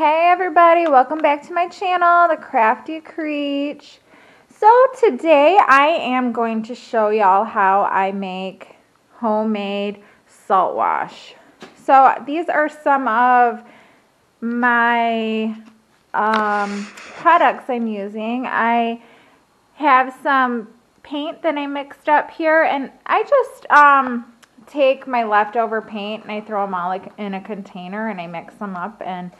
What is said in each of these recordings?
Hey everybody, welcome back to my channel, The Crafty Creech. So today I am going to show y'all how I make homemade salt wash. So these are some of my products I'm using. I have some paint that I mixed up here, and I just take my leftover paint and I throw them all like in a container and I mix them up, and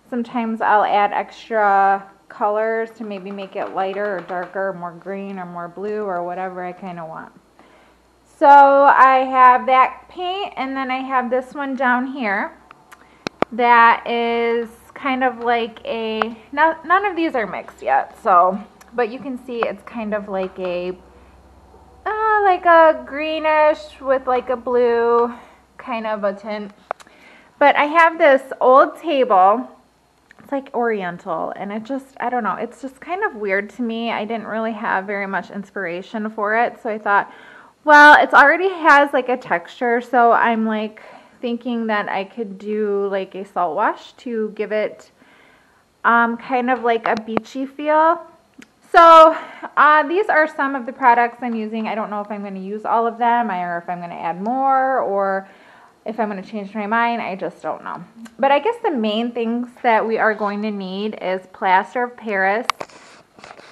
sometimes I'll add extra colors to maybe make it lighter or darker, or more green or more blue or whatever I kind of want. So I have that paint, and then I have this one down here that is kind of like a, none of these are mixed yet, so, but you can see it's kind of like a greenish with like a blue kind of a tint. But I have this old table. It's like oriental, and it just, I don't know, it's just kind of weird to me. I didn't really have very much inspiration for it, so I thought, well, it already has like a texture, so I'm like thinking that I could do like a salt wash to give it kind of like a beachy feel. So these are some of the products I'm using. I don't know if I'm going to use all of them, or if I'm going to add more, or if I'm going to change my mind. I just don't know. But I guess the main things that we are going to need is plaster of Paris.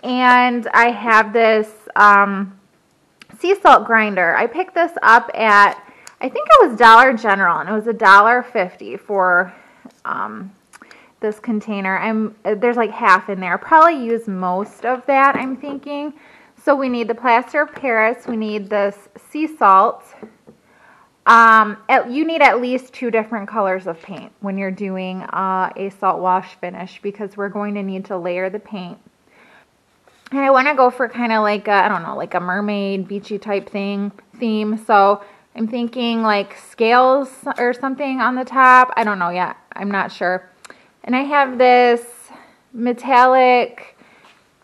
And I have this sea salt grinder. I picked this up at, I think it was Dollar General, and it was $1.50 for this container. There's like half in there. I'll probably use most of that, I'm thinking. So we need the plaster of Paris. We need this sea salt. You need at least 2 different colors of paint when you're doing a salt wash finish, because we're going to need to layer the paint. And I want to go for kind of like a, I don't know, like a mermaid, beachy type theme. So I'm thinking like scales or something on the top. I don't know yet. I'm not sure. And I have this metallic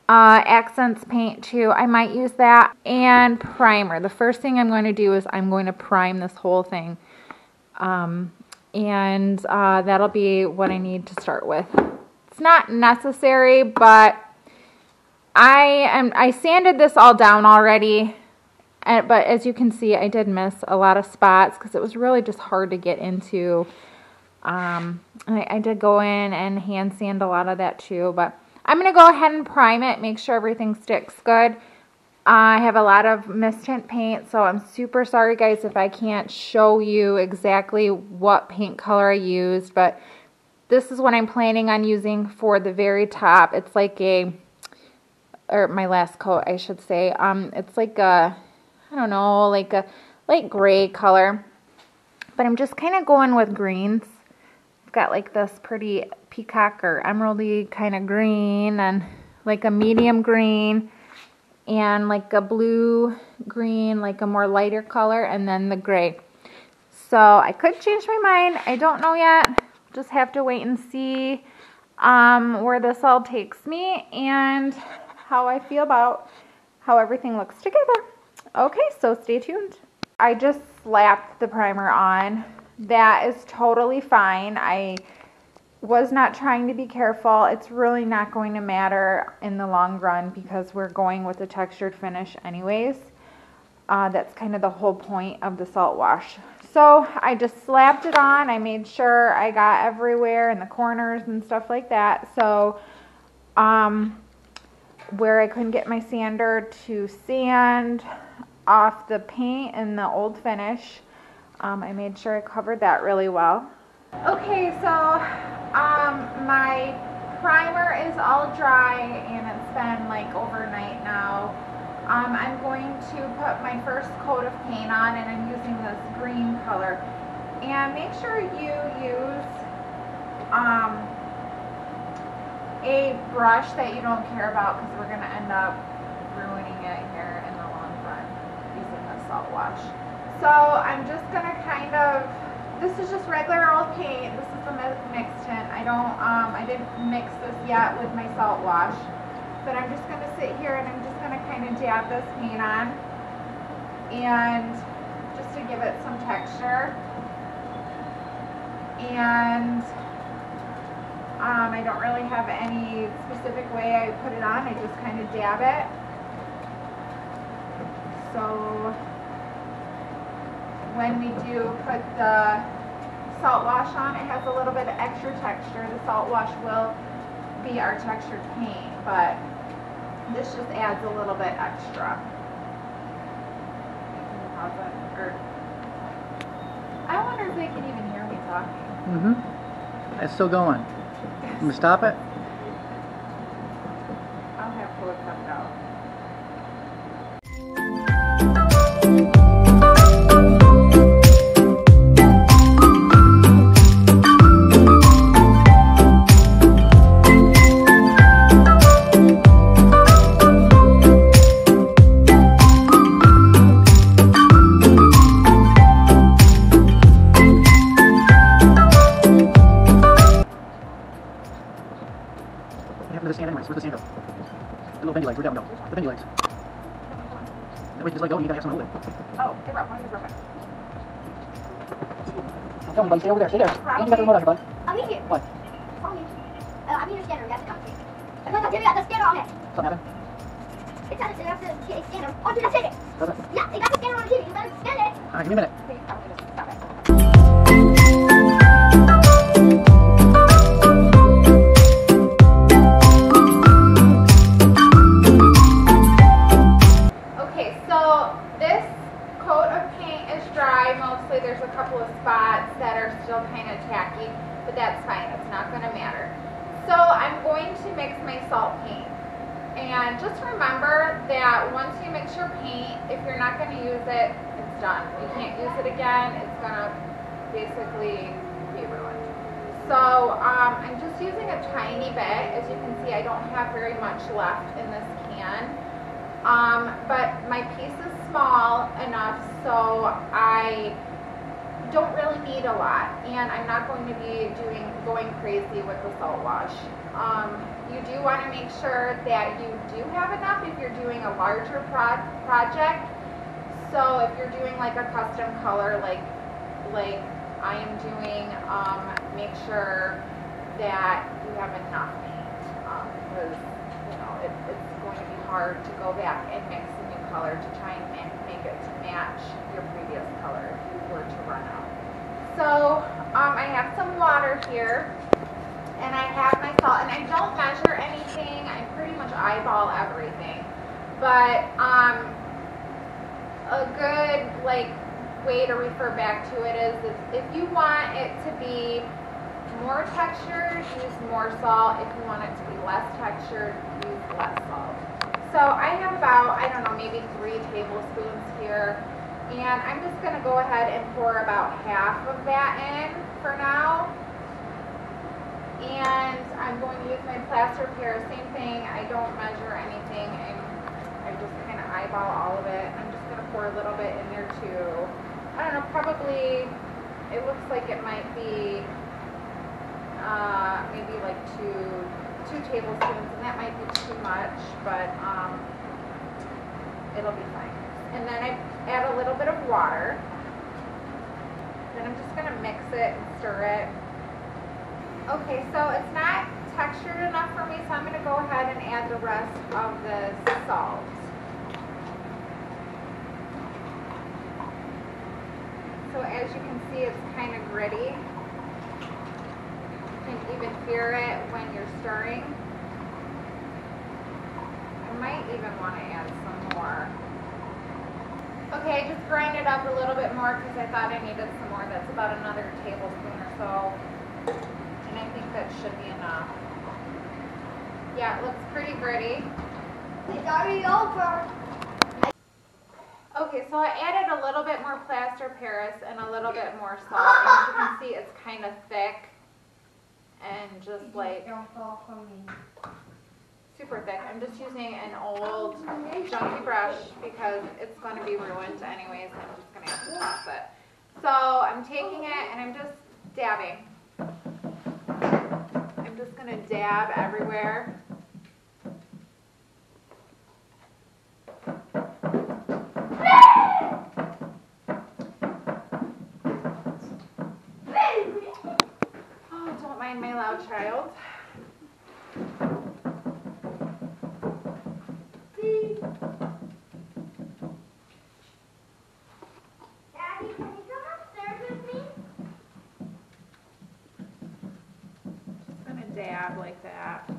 accents paint too. I might use that. And primer. The first thing I'm going to do is I'm going to prime this whole thing. That'll be what I need to start with. It's not necessary, but I sanded this all down already. But as you can see, I did miss a lot of spots because it was really just hard to get into. I did go in and hand sand a lot of that too, but I'm going to go ahead and prime it, make sure everything sticks good. I have a lot of mist-tint paint, so I'm super sorry guys if I can't show you exactly what paint color I used, but this is what I'm planning on using for the very top. It's like or my last coat I should say, it's like a, I don't know, like a light gray color, but I'm just kind of going with greens. Got like this pretty peacock or emeraldy kind of green, and like a medium green, and like a blue green, like a more lighter color, and then the gray. So I could change my mind. I don't know yet. Just have to wait and see where this all takes me and how I feel about how everything looks together. Okay, so stay tuned. I just slapped the primer on. That is totally fine. I was not trying to be careful. It's really not going to matter in the long run because we're going with a textured finish anyways. That's kind of the whole point of the salt wash. So I just slapped it on. I made sure I got everywhere in the corners and stuff like that. So where I couldn't get my sander to sand off the paint in the old finish, I made sure I covered that really well. Okay, so my primer is all dry and it's been like overnight now. I'm going to put my first coat of paint on, and I'm using this green color. And make sure you use a brush that you don't care about, because we're going to end up ruining it here in the long run using the salt wash. So I'm just going to kind of, this is just regular old paint. This is a mixed tint. I didn't mix this yet with my salt wash. But I'm just going to sit here and I'm just going to kind of dab this paint on. And just to give it some texture. And I don't really have any specific way I put it on. I just kind of dab it. So when we do put the salt wash on, it has a little bit of extra texture. The salt wash will be our textured paint, but this just adds a little bit extra. I wonder if they can even hear me talking. It's still going. Can we stop it? I'll have to look them out. What happened to the stand anyways? Where's the stand go? The little bendy legs, where'd that one go? The bendy legs. That way you just let go and you gotta have someone hold it. Oh, they broke. One is broken. I'm telling you, bud, stay over there, stay there. You got the remote out here, bud. I'm in here. What? Follow me. I'm in your scanner, you have to come to me. I'm not gonna got the scanner on it. Something happened? It's on it, so you have to get a scanner. Oh, dude, I said it. Does it? Yeah, they got the scanner on the TV. You better scan it. Alright, give me a minute. Okay, I'll just stop it. Okay, so this coat of paint is dry. Mostly there's a couple of spots that are still kind of tacky, but that's fine. It's not going to matter. So I'm going to mix my salt paint. And just remember that once you mix your paint, if you're not going to use it, it's done. You can't use it again. It's going to basically be ruined. So I'm just using a tiny bit. As you can see, I don't have very much left in this can. But my piece is small enough so I don't really need a lot, and I'm not going to be going crazy with the salt wash. You do want to make sure that you do have enough if you're doing a larger project. So if you're doing like a custom color like I am doing, make sure that you have enough paint, because you know it's going to be hard to go back and mix a new color to try and make it to match your previous color if you were to run out. So I have some water here, and I have my salt, and I don't measure anything. I pretty much eyeball everything. But a good way to refer back to it is if you want it to be more textured, use more salt. If you want it to be less textured, use less salt. So I have about, I don't know, maybe 3 tablespoons here. And I'm just going to go ahead and pour about half of that in for now. And I'm going to use my plaster of Paris, same thing. I don't measure anything. I just kind of eyeball all of it. I'm just going to pour a little bit in there too. I don't know, probably, it looks like it might be maybe like two tablespoons, and that might be too much, but it'll be fine. And then I add a little bit of water. Then I'm just going to mix it and stir it. Okay, so it's not textured enough for me, so I'm going to go ahead and add the rest of the salt. So as you can see, it's kind of gritty. You can even hear it when you're stirring. I might even want to add some more. Okay, I just grind it up a little bit more because I thought I needed some more. That's about another tablespoon or so. And I think that should be enough. Yeah, it looks pretty gritty. It's already over. Okay, so I added a little bit more plaster of Paris and a little bit more salt. And as you can see, it's kind of thick and just like Don't fall for me. super thick. I'm just using an old junky brush because it's going to be ruined anyways. I'm just going to have to toss it. So I'm taking it and I'm just dabbing. I'm just going to dab everywhere. Oh, don't mind find my loud child. Daddy, can you come upstairs with me? Just gonna dab like that.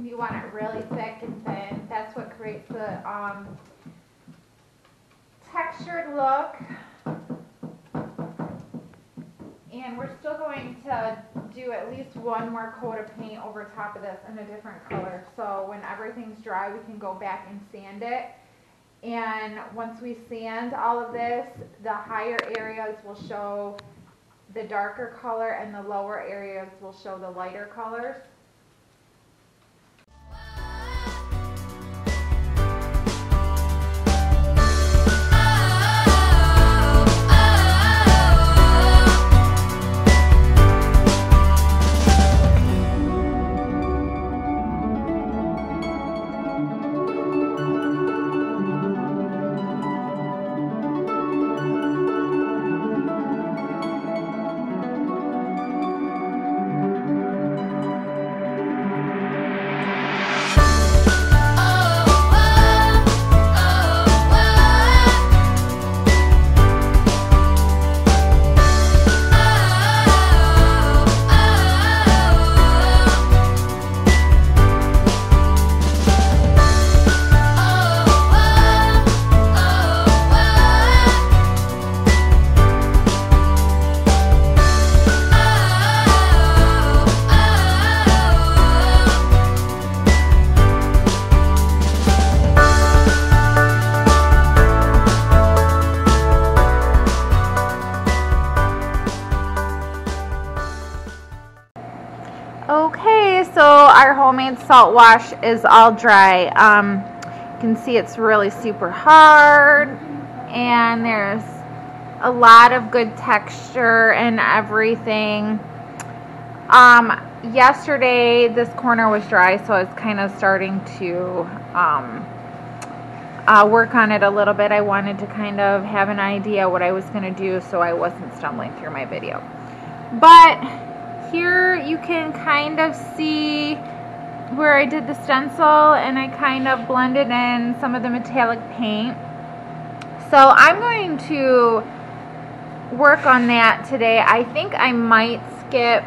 You want it really thick and thin. That's what creates the textured look. And we're still going to do at least one more coat of paint over top of this in a different color. So when everything's dry, we can go back and sand it. And once we sand all of this, the higher areas will show the darker color and the lower areas will show the lighter colors. Okay, so our homemade salt wash is all dry. You can see it's really super hard and there's a lot of good texture and everything. Yesterday this corner was dry, so I was kind of starting to work on it a little bit. I wanted to kind of have an idea what I was going to do so I wasn't stumbling through my video. But here you can kind of see where I did the stencil and I kind of blended in some of the metallic paint. So I'm going to work on that today. I think I might skip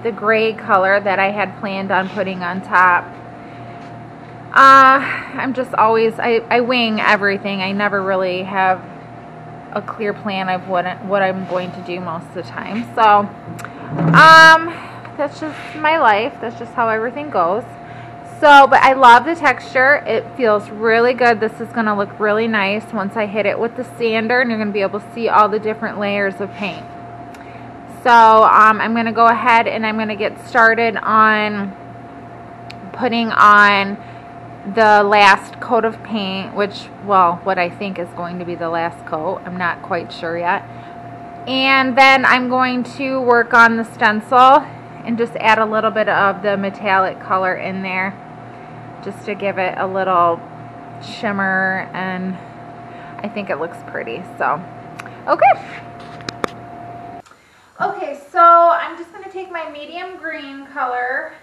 the gray color that I had planned on putting on top. I'm just always, I wing everything. I never really have a clear plan of what I'm going to do most of the time. So that's just my life. That's just how everything goes. So, but I love the texture. It feels really good. This is going to look really nice once I hit it with the sander, and you're going to be able to see all the different layers of paint. So, I'm going to go ahead and I'm going to get started on putting on the last coat of paint, which, well, what I think is going to be the last coat. I'm not quite sure yet. And then I'm going to work on the stencil and just add a little bit of the metallic color in there just to give it a little shimmer, and I think it looks pretty. So, okay. Okay, so I'm just going to take my medium green color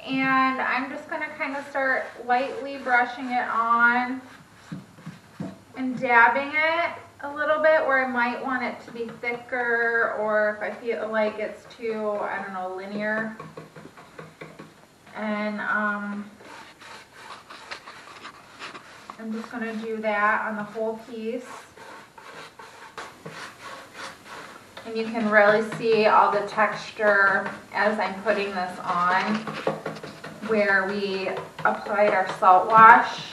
and I'm just going to kind of start lightly brushing it on and dabbing it a little bit where I might want it to be thicker, or if I feel like it's too, I don't know, linear. And I'm just going to do that on the whole piece. And you can really see all the texture as I'm putting this on. where we applied our salt wash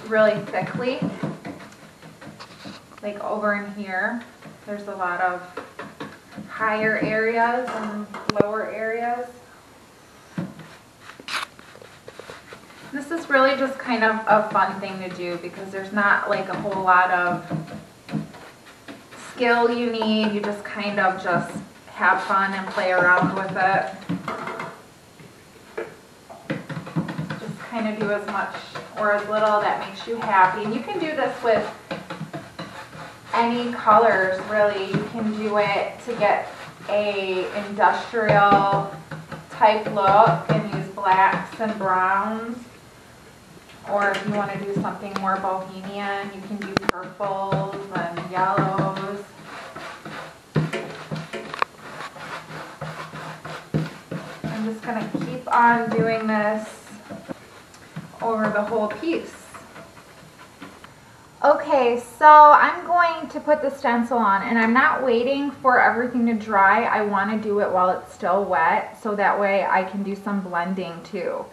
really thickly. Like over in here, there's a lot of higher areas and lower areas. This is really just kind of a fun thing to do because there's not like a whole lot of skill you need. You just kind of just have fun and play around with it. Just kind of do as much or as little that makes you happy. And you can do this with any colors, really. You can do it to get a industrial type look and use blacks and browns. Or if you want to do something more bohemian, you can do purples and yellows. I'm just going to keep on doing this over the whole piece. Okay, so I'm going to put the stencil on, and I'm not waiting for everything to dry. I want to do it while it's still wet, so that way I can do some blending too.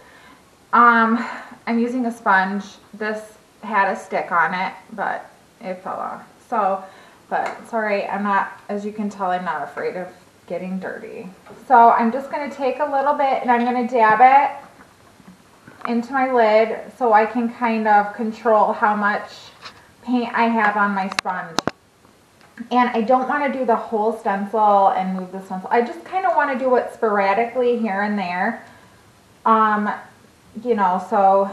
I'm using a sponge. This had a stick on it, but it fell off. So, but it's alright. I'm not, as you can tell, I'm not afraid of getting dirty. So I'm just going to take a little bit and I'm going to dab it into my lid so I can kind of control how much paint I have on my sponge. And I don't want to do the whole stencil and move the stencil. I just kind of want to do it sporadically here and there. You know, so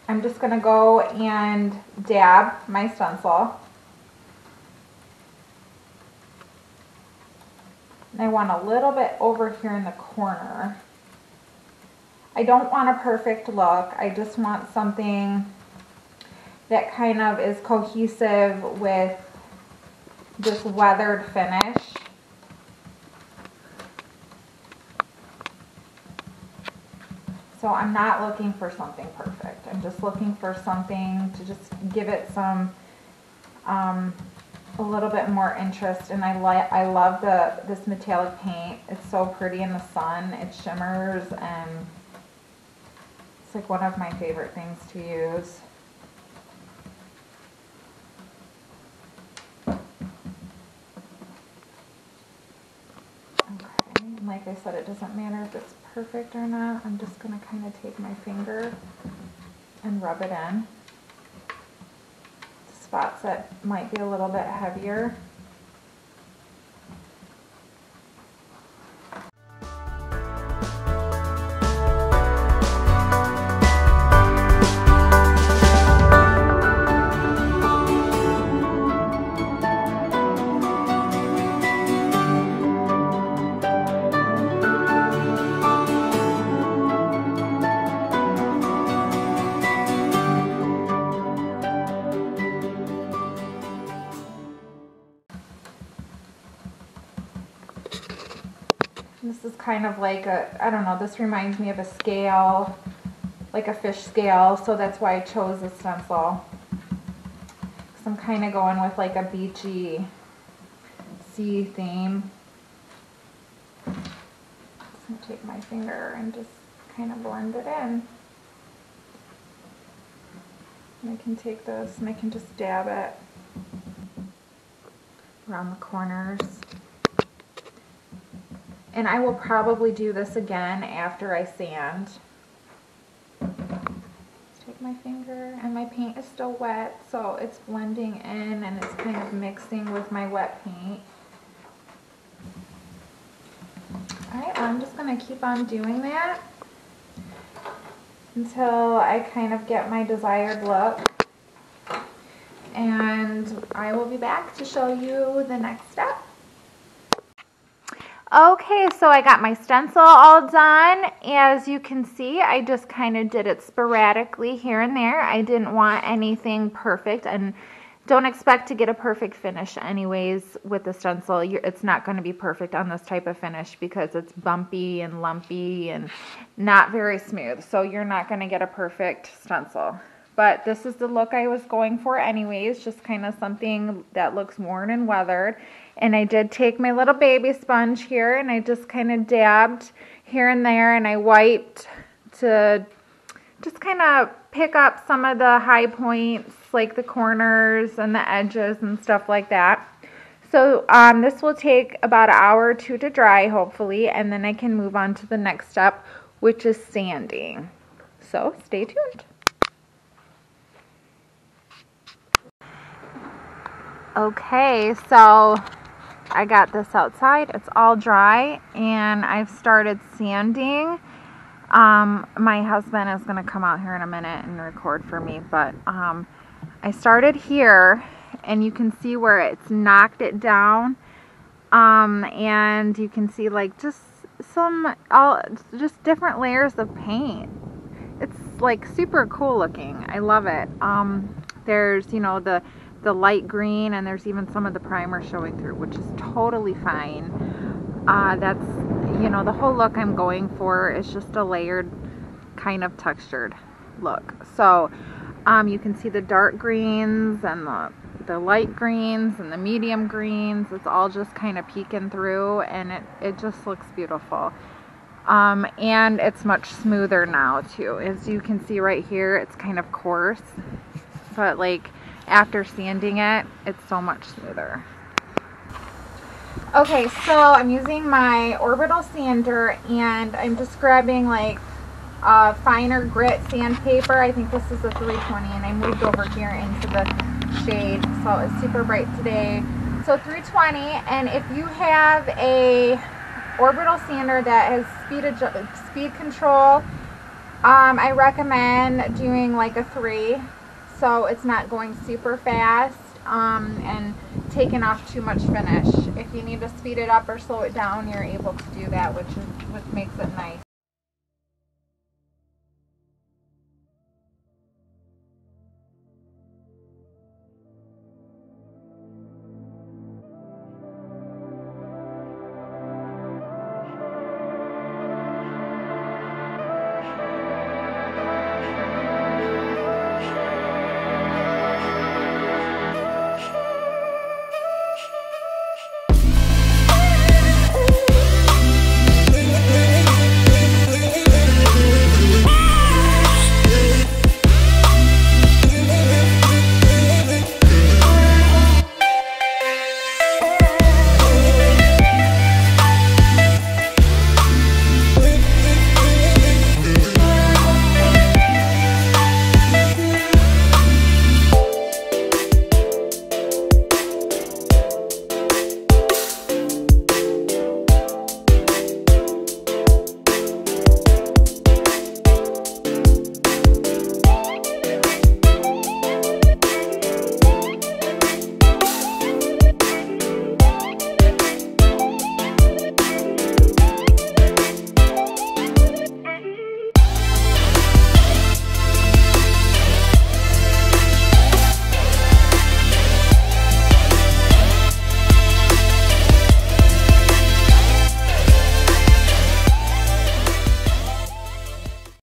I'm just going to go and dab my stencil. And I want a little bit over here in the corner. I don't want a perfect look. I just want something that kind of is cohesive with this weathered finish. So I'm not looking for something perfect. I'm just looking for something to just give it some, a little bit more interest. And I love this metallic paint. It's so pretty in the sun. It shimmers and it's like one of my favorite things to use. Okay, and like I said, it doesn't matter if it's perfect or not. I'm just going to kind of take my finger and rub it in. Spots that might be a little bit heavier. This is kind of like a, I don't know, this reminds me of a scale, like a fish scale, so that's why I chose this stencil. Because I'm kind of going with like a beachy sea theme. I'm just going to take my finger and just kind of blend it in. And I can take this and I can just dab it around the corners. And I will probably do this again after I sand. Just take my finger, and my paint is still wet, so it's blending in and it's kind of mixing with my wet paint. Alright, well, I'm just going to keep on doing that until I kind of get my desired look. And I will be back to show you the next step. Okay, so I got my stencil all done. As you can see, I just kind of did it sporadically here and there. I didn't want anything perfect, and don't expect to get a perfect finish anyways with the stencil. It's not going to be perfect on this type of finish because it's bumpy and lumpy and not very smooth. So you're not going to get a perfect stencil. But this is the look I was going for anyways, just kind of something that looks worn and weathered. And I did take my little baby sponge here and I just kind of dabbed here and there, and I wiped to just kind of pick up some of the high points, like the corners and the edges and stuff like that. So this will take about an hour or two to dry, hopefully, and then I can move on to the next step, which is sanding. So stay tuned. Okay, so I got this outside. It's all dry, and I've started sanding. My husband is going to come out here in a minute and record for me, but I started here, and you can see where it's knocked it down, and you can see like just different layers of paint. It's like super cool looking. I love it. There's, you know, the light green, and there's even some of the primer showing through, which is totally fine. That's, you know, the whole look I'm going for is just a layered kind of textured look. So you can see the dark greens and the light greens and the medium greens. It's all just kind of peeking through, and it just looks beautiful. And it's much smoother now too. As you can see right here, it's kind of coarse, but like after sanding it, it's so much smoother. Okay, so I'm using my orbital sander, and I'm just grabbing like a finer grit sandpaper. I think this is a 320, and I moved over here into the shade, so it's super bright today. So 320, and if you have a orbital sander that has speed control, I recommend doing like a 3, so it's not going super fast and taking off too much finish. If you need to speed it up or slow it down, you're able to do that, which makes it nice.